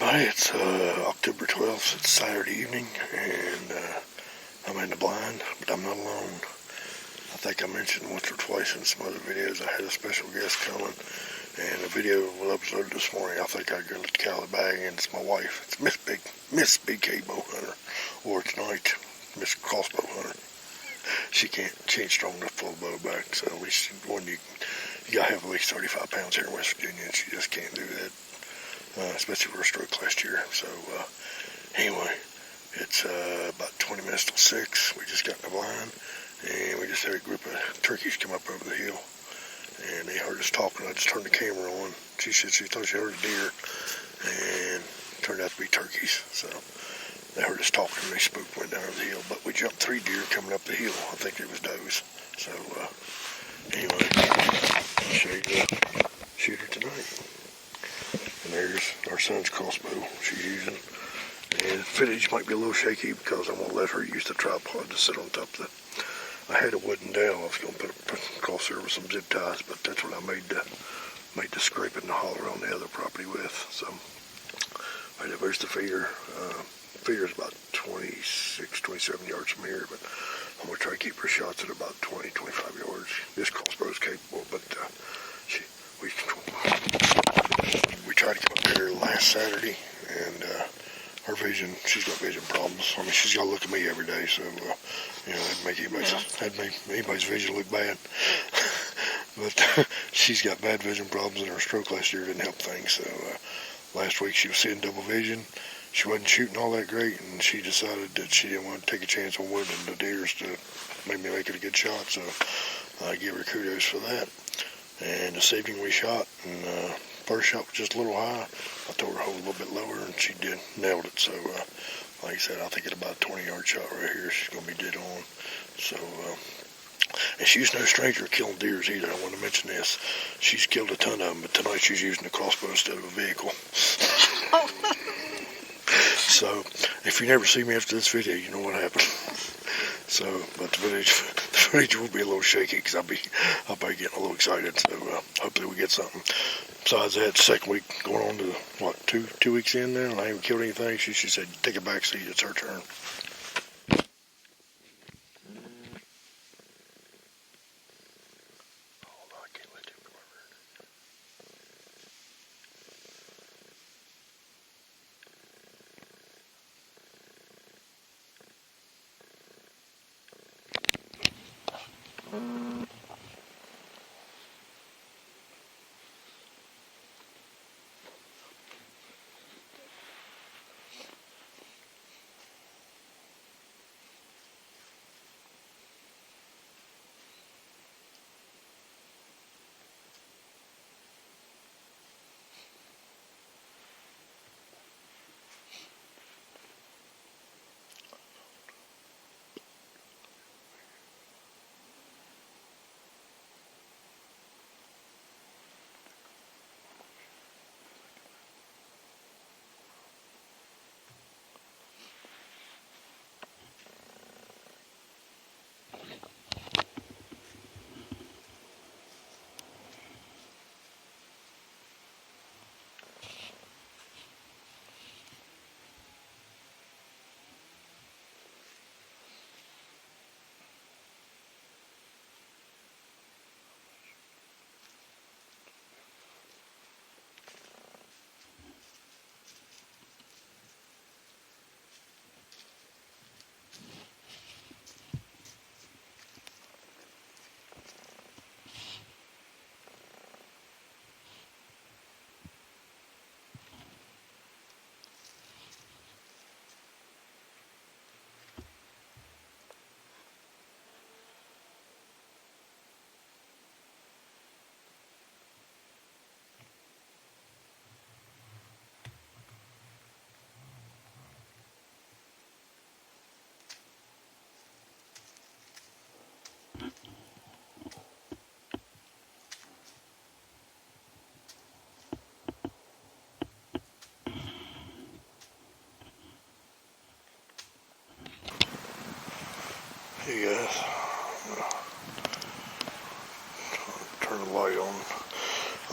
everybody, it's October 12th, it's Saturday evening, and I'm in the blind, but I'm not alone. I think I mentioned once or twice in some other videos I had a special guest coming, and the video was uploaded this morning. I think I got the Cali bag, and it's my wife. It's Miss BK Bow Hunter, or tonight, Miss Crossbow Hunter. She ain't strong enough to pull a bow back, so at least you gotta have at least 35 pounds here in West Virginia, and she just can't do that. Especially for a stroke last year. So anyway, it's about 20 minutes till 6. We just got in the blind, and we just had a group of turkeys come up over the hill, and they heard us talking. I just turned the camera on. She said she thought she heard a deer, and it turned out to be turkeys. So they heard us talking, and they spooked, went down over the hill. But we jumped 3 deer coming up the hill. I think it was does. So anyway, I'll show you the shooter tonight. And there's our son's crossbow she's using. And footage might be a little shaky because I'm going to let her use the tripod to sit on top of the... I had a wooden dowel I was going to put across there with some zip ties, but that's what I made the scraping and the holler on the other property with. So, right there's the feeder. Feeder's about 26, 27 yards from here, but I'm going to try to keep her shots at about 20, 25 yards. This crossbow is capable, but we tried to come up there last Saturday, and her vision, she's got vision problems. I mean, she's got to look at me every day, so, that'd make anybody's vision look bad. But she's got bad vision problems, and her stroke last year didn't help things. So last week she was seeing double vision. She wasn't shooting all that great, and she decided that she didn't want to take a chance on wood and the deers to maybe make it a good shot. So I give her kudos for that. And this evening we shot, and first shot was just a little high. I told her to hold a little bit lower, and she did, nailed it. So, like I said, I think it's about a 20-yard shot right here. She's going to be dead on. So, and she's no stranger to killing deers either. I want to mention this. She's killed a ton of them, but tonight she's using a crossbow instead of a vehicle. So, if you never see me after this video, you know what happened. So, but the footage will be a little shaky because I'll be getting a little excited. So, hopefully we get something. Besides that, second week going on to, what, two weeks in now, and I haven't killed anything. She said, take a back seat, it's her turn.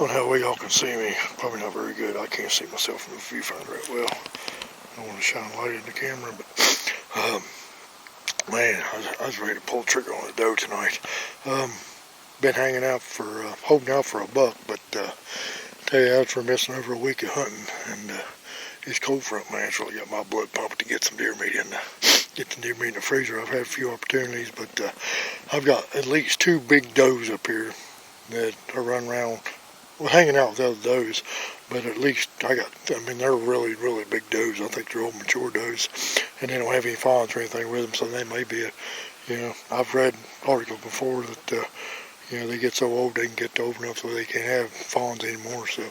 don't know how well y'all can see me. Probably not very good. I can't see myself in the viewfinder that well. I don't want to shine light in the camera, but man, I was ready to pull the trigger on the doe tonight. Been hanging out for, holding out for a buck, but tell you, after missing over a week of hunting, and this cold front, man, it's really got my blood pumping to get some deer meat in the freezer. I've had a few opportunities, but I've got at least 2 big does up here that are running around, well, hanging out with other does, but at least they're really, really big does. I think they're old mature does, and they don't have any fawns or anything with them, so they may be I've read articles before that, they get so old they can get old enough so they can't have fawns anymore, so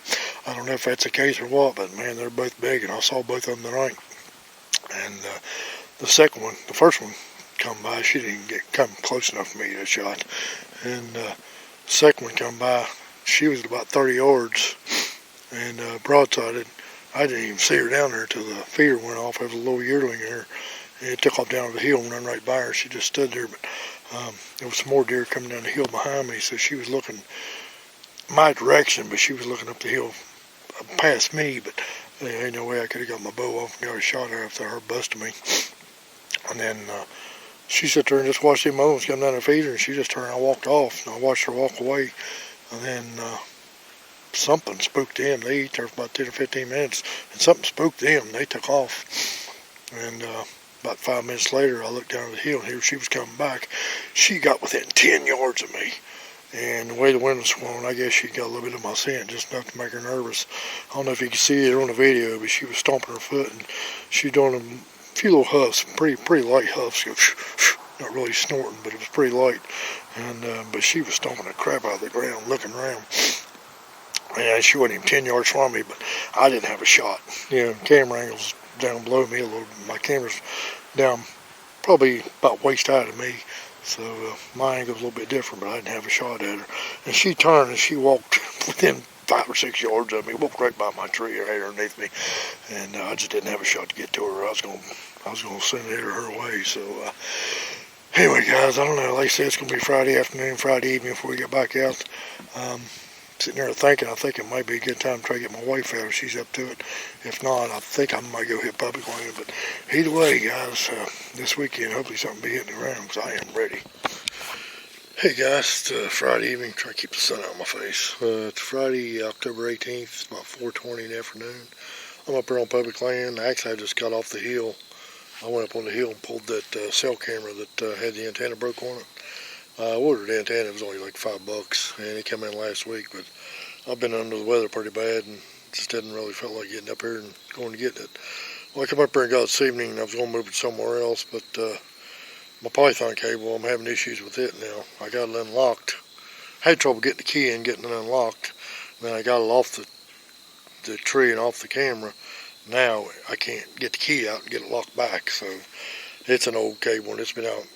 I don't know if that's the case or what, but man, they're both big, and I saw both of them tonight. And the first one come by, she didn't come close enough for me to shot, and the second one come by, she was at about 30 yards, and broadsided. I didn't even see her down there until the feeder went off. There was a little yearling there, and it took off down the hill and run right by her. She just stood there, but there was some more deer coming down the hill behind me, so she was looking my direction, but she was looking up the hill past me, but there ain't no way I could have got my bow off and got a shot at her after her busting me. And then she sat there and just watched them moments come down the feeder, and she just turned and I walked off, and I watched her walk away, and then something spooked them. They ate there for about 10 or 15 minutes, and something spooked them. They took off, and about 5 minutes later, I looked down the hill, and here she was coming back. She got within 10 yards of me, and the way the wind was swung, I guess she got a little bit of my scent, just enough to make her nervous. I don't know if you can see it on the video, but she was stomping her foot, and she doing a few little huffs, pretty light huffs, not really snorting, but it was pretty light. And but she was stomping the crap out of the ground, looking around. And she wasn't even 10 yards from me, but I didn't have a shot. Camera angle's down below me a little. My camera's down probably about waist high to me, so my angle's a little bit different, but I didn't have a shot at her. And she turned and she walked within 5 or 6 yards of me, walked right by my tree right underneath me, and I just didn't have a shot to get to her. I was gonna send it her way. So anyway, guys, I don't know. Like I said, it's gonna be Friday afternoon, Friday evening before we get back out. Sitting there thinking, I think it might be a good time to try to get my wife out if she's up to it. If not, I think I might go hit public land. But either way, guys, this weekend, hopefully something will be hitting the ground, because I am ready. Hey guys, it's Friday evening. Try to keep the sun out of my face. It's Friday, October 18th. It's about 4:20 in the afternoon. I'm up here on public land. Actually, I just got off the hill. I went up on the hill and pulled that cell camera that had the antenna broke on it. I ordered the antenna. It was only like $5, and it came in last week, but I've been under the weather pretty bad and just didn't really feel like getting up here and going to get it. Well, I come up here and got it this evening, and I was going to move it somewhere else, but my Python cable, I'm having issues with it now. I got it unlocked. I had trouble getting the key in, getting it unlocked. And then I got it off the tree and off the camera. Now I can't get the key out and get it locked back. So it's an old cable, and it's been out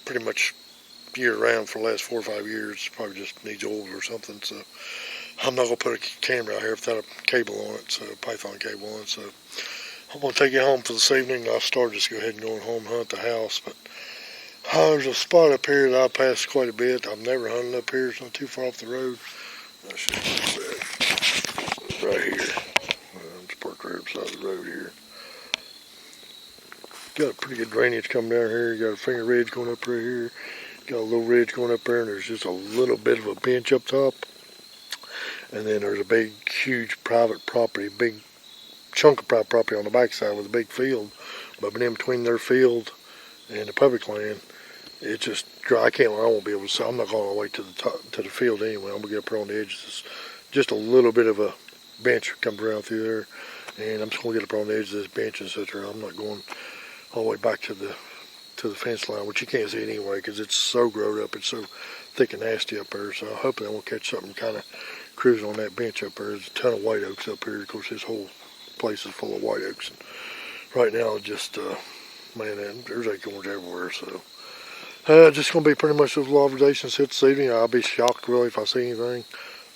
pretty much year-round for the last 4 or 5 years. It probably just needs oil or something. So I'm not going to put a camera out here without a cable on it, so a Python cable on it. So I'm going to take it home for this evening. I started just go ahead and go home and hunt the house, but there's a spot up here that I pass quite a bit. I've never hunted up here. It's not too far off the road. I should say right here. It's parked right beside the road here. Got a pretty good drainage coming down here. You got a finger ridge going up right here. Got a little ridge going up there, and there's just a little bit of a bench up top. And then there's a big, huge private property, big chunk of private property on the backside with a big field. But in between their field and the public land, it's just dry. I won't be able to see. I'm not going all the way to the top, to the field anyway. I'm gonna get up here on the edge. It's just a little bit of a bench comes around through there, and I'm just gonna get up on the edge of this bench and sit there. I'm not going all the way back to the fence line, which you can't see anyway because it's so growed up. It's so thick and nasty up there. So hopefully I won't catch something kind of cruising on that bench up there. There's a ton of white oaks up here. Of course, this whole place is full of white oaks. And right now, just man, there's acorns everywhere. So just gonna be pretty much those little observations this evening. I'll be shocked really if I see anything.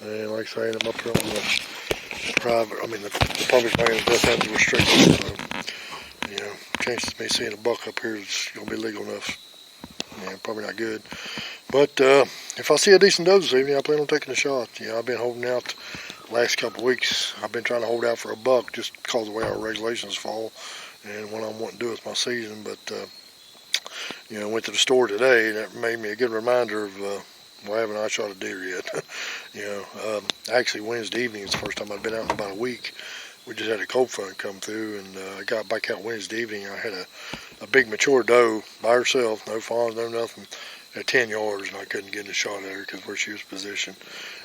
And like I say, I'm up here on the private. I mean, the public land does have the restrictions. So, chances of me seeing a buck up here is gonna be legal enough. Yeah, probably not good. But if I see a decent doe this evening, I plan on taking a shot. I've been holding out last couple of weeks I've been trying to hold out for a buck just because of the way our regulations fall and what I'm wanting to do with my season. But you know, I went to the store today and that made me a good reminder of well, I haven't I shot a deer yet. You know, actually Wednesday evening is the first time I've been out in about a week. We just had a cold front come through, and I got back out Wednesday evening. I had a big mature doe by herself, no fawns, no nothing, at 10 yards, and I couldn't get a shot at her because where she was positioned.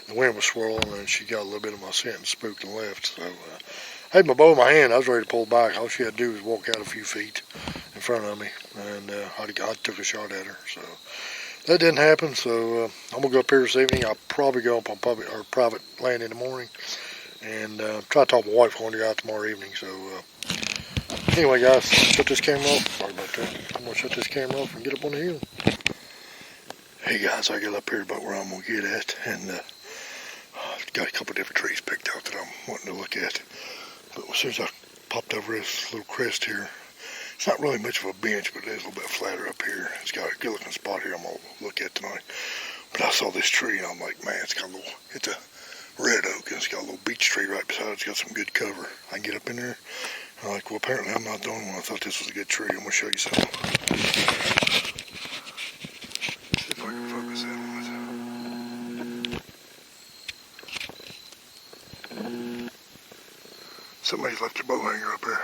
The wind was swirling, and she got a little bit of my scent and spooked and left. So I had my bow in my hand. I was ready to pull back. All she had to do was walk out a few feet in front of me, and I took a shot at her. So that didn't happen. So I'm gonna go up here this evening. I'll probably go up on public or private land in the morning, and try to talk to my wife when we go out tomorrow evening. So anyway, guys, shut this camera off. Sorry about that. I'm gonna shut this camera off and get up on the hill. Hey guys, I got up here about where I'm gonna get at, and got a couple different trees picked out that I'm wanting to look at. But as soon as I popped over this little crest here, it's not really much of a bench, but it is a little bit flatter up here. It's got a good looking spot here I'm gonna look at tonight. But I saw this tree and I'm like, man, it's got a little, it's a red oak, and it's got a little beech tree right beside it. It's got some good cover. I can get up in there. I'm like, well, apparently I'm not the only one. I thought this was a good tree. I'm gonna show you something. See if I can focus that on it. Somebody's left their bow hanger up there.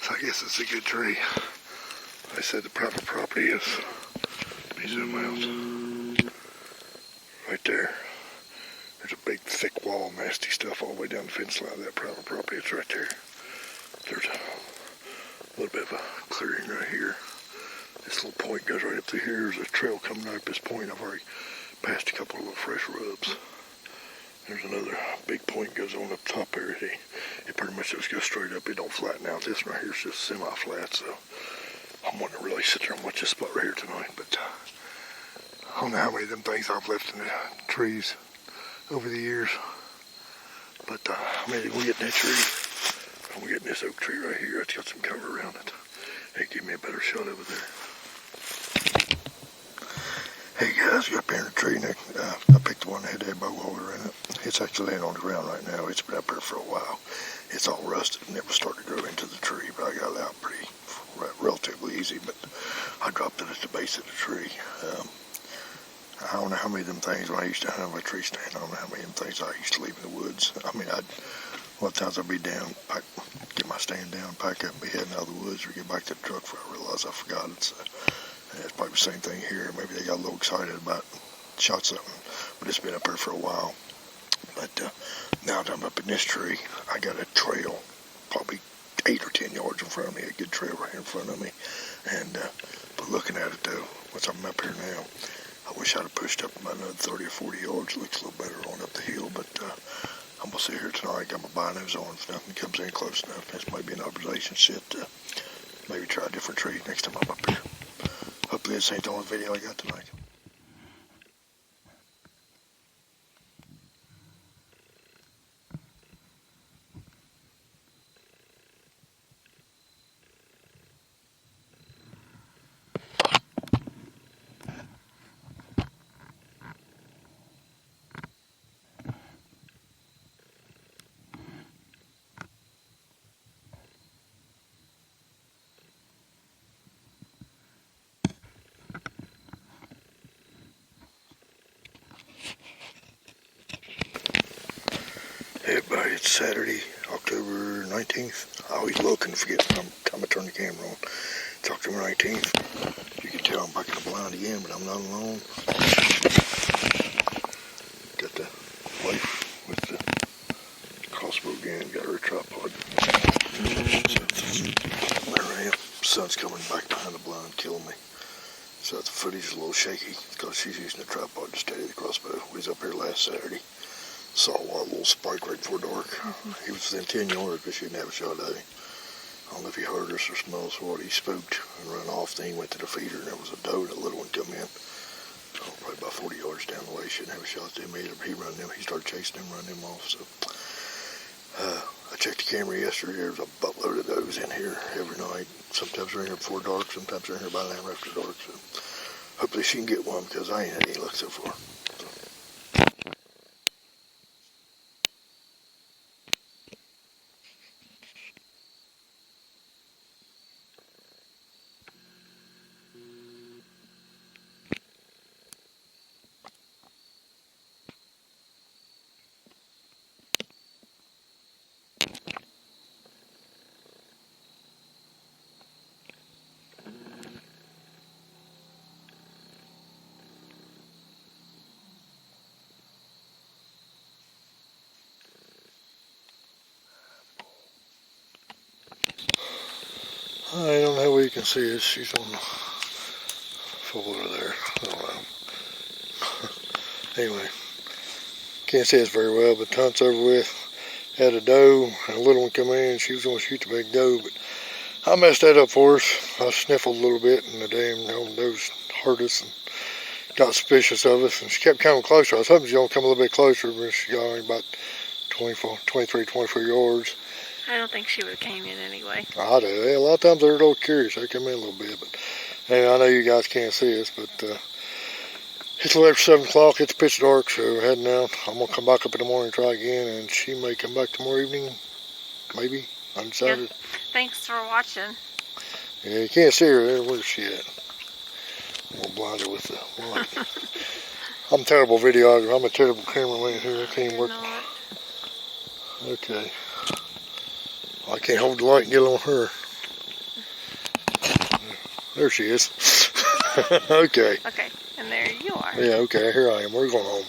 So I guess it's a good tree. I said the private property is, let me zoom out. Right there. There's a big thick wall of nasty stuff all the way down the fence line of that private property. It's right there. There's a little bit of a clearing right here. This little point goes right up through here. There's a trail coming up this point. I've already passed a couple of little fresh rubs. There's another big point goes on up top there. It pretty much just goes straight up. It don't flatten out. This one right here is just semi-flat, so I'm wanting to really sit there and watch this spot right here tonight. But I don't know how many of them things I've left in the trees over the years. But I'm ready to go get in that tree. I'm getting this oak tree right here. It's got some cover around it. It give me a better shot over there. Hey guys, got up here in the tree. I picked the one that had that bow holder in it. It's actually laying on the ground right now. It's been up here for a while. It's all rusted and it was starting to grow into the tree, but I got it out pretty relatively easy. But I dropped it at the base of the tree. I don't know how many of them things when I used to have a tree stand. I don't know how many of them things I used to leave in the woods. I mean, a lot of times I'd be down, get my stand down, pack up, and be heading out of the woods, or get back to the truck before I realize I forgot it. So it's probably the same thing here. Maybe they got a little excited about shot something, but it's been up here for a while. But now that I'm up in this tree, I got a trail, probably 8 or 10 yards in front of me, a good trail right here in front of me. And but looking at it though, once I'm up here now, I wish I'd have pushed up about another 30 or 40 yards. It looks a little better on up the hill, but I'm gonna sit here tonight. Got my binos on. If nothing comes in close enough, this might be an observation sit. Maybe try a different tree next time I'm up here. Hopefully this ain't the only video I got tonight. Hey everybody, it's Saturday, October 19th. I always look and forget the time I turn the camera on. It's October 19th. You can tell I'm back in the blind again, but I'm not alone. Got the wife with the crossbow gun, got her tripod. So, there I am. Sun's coming back behind the blind, killing me. So the footage is a little shaky because she's using the tripod to steady the crossbow. We was up here last Saturday. Saw a little spike right before dark. He was within 10 yards, but she didn't have a shot at him. I don't know if he heard us or smelled us what. He spooked and ran off. Then he went to the feeder, and there was a doe and a little one come in. Probably about 40 yards down the way. She didn't have a shot at him either, but he started chasing him, running him off. So I checked the camera yesterday. There was a buttload of does in here every night. Sometimes they're in here before dark. Sometimes they're in here by an hour after dark. So hopefully she can get one because I ain't had any luck so far. I don't know how well you can see it. She's on the folder there. I don't know. Anyway, can't see us very well, but the hunt's over with. Had a doe and a little one come in. She was going to shoot the big doe, but I messed that up for us. I sniffled a little bit, and the damn does hurt us and got suspicious of us, and she kept coming closer. I was hoping she was going to come a little bit closer, but she got only about 24 yards. I don't think she would have came in anyway. I do. A lot of times they're a little curious. They come in a little bit, but anyway, I know you guys can't see us, but it's a little after 7 o'clock. It's pitch dark, so we're heading out. I'm going to come back up in the morning and try again, and she may come back tomorrow evening, maybe. Undecided. Yeah. Thanks for watching. Yeah, you can't see her there. Where's she at? I'm going to blind her with the light. I'm a terrible videographer. I'm a terrible cameraman here. I can't work. Okay. I can't hold the light and get on her. There she is. Okay. Okay, and there you are. Yeah, okay. Here I am. We're going home.